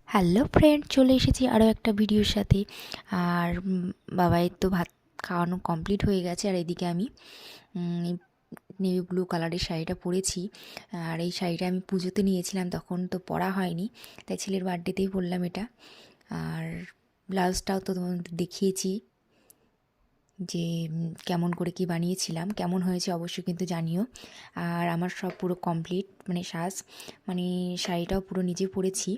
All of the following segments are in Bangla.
হ্যালো ফ্রেন্ড, চলে এসেছি আরও একটা ভিডিওর সাথে। আর বাবাই তো ভাত খাওয়ানো কমপ্লিট হয়ে গেছে। আর এদিকে আমি নেভি ব্লু কালারের শাড়িটা পরেছি। আর এই শাড়িটা আমি পুজোতে নিয়েছিলাম, তখন তো পরা হয়নি, তাই ছেলের বার্থডেতেই পরলাম এটা। আর ব্লাউজটাও তো তোমাদের দেখিয়েছি যে কেমন করে কি বানিয়েছিলাম, কেমন হয়েছে অবশ্যই কিন্তু জানিও। আর আমার সব পুরো কমপ্লিট, মানে সাজ, মানে শাড়িটাও পুরো নিজে পরেছি,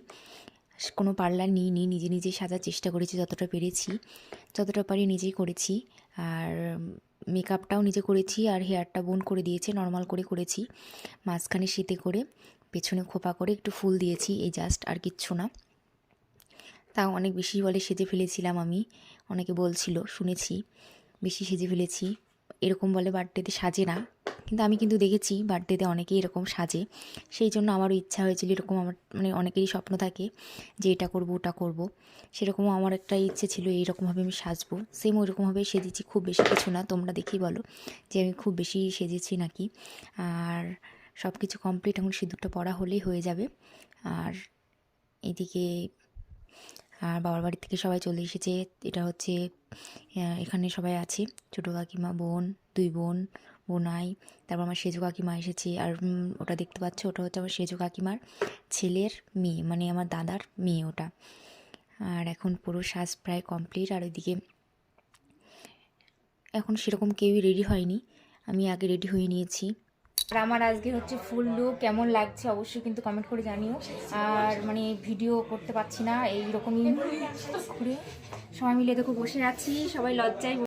কোনো পার্লার নিইনি, নিজে নিজেই সাজার চেষ্টা করেছি যতটা পেরেছি, যতটা পারি নিজেই করেছি। আর মেকআপটাও নিজে করেছি, আর হেয়ারটা বোন করে দিয়েছে, নর্মাল করে করেছি, মাঝখানে শীতে করে, পেছনে খোপা করে একটু ফুল দিয়েছি, এই জাস্ট, আর কিচ্ছু না। তাও অনেক বেশি বলে সেজে ফেলেছিলাম আমি, অনেকে বলছিল, শুনেছি বেশি সেজে ফেলেছি, এরকম বলে বার্থডেতে সাজে না, কিন্তু আমি কিন্তু দেখেছি বার্থডেতে অনেকেই এরকম সাজে। সেই জন্য আমারও ইচ্ছা হয়েছিল এরকম, আমার মানে অনেকেরই স্বপ্ন থাকে যে এটা করব ওটা করব, সেরকমও আমার একটা ইচ্ছে ছিল, এইরকমভাবে আমি সাজবো। সেম ওইরকমভাবে সেজেছি, খুব বেশি কিছু না, তোমরা দেখেই বলো যে আমি খুব বেশি সেজেছি নাকি। আর সব কিছু কমপ্লিট, এখন সিঁদুরটা পরা হলেই হয়ে যাবে। আর এদিকে আর বাবার বাড়ি থেকে সবাই চলে এসেছে। এটা হচ্ছে এখানে সবাই আছে, ছোটো কাকিমা, বোন, দুই বোন, বোনাই, তারপর আমার সেজো কাকিমা এসেছে। আর ওটা দেখতে পাচ্ছ, ওটা হচ্ছে আমার সেজো কাকিমার ছেলের মেয়ে, মানে আমার দাদার মেয়ে ওটা। আর এখন পুরো সাজ প্রায় কমপ্লিট। আর ওইদিকে এখন সেরকম কেউই রেডি হয়নি, আমি আগে রেডি হয়ে নিয়েছি। আর আমার আজকে হচ্ছে ফুল লুক, কেমন লাগছে অবশ্যই কিন্তু কমেন্ট করে জানিও। আর মানে ভিডিও করতে পারছি না, এইরকমই ঘুরে সবাই মিলে দেখো বসে আছি, সবাই লজ্জায়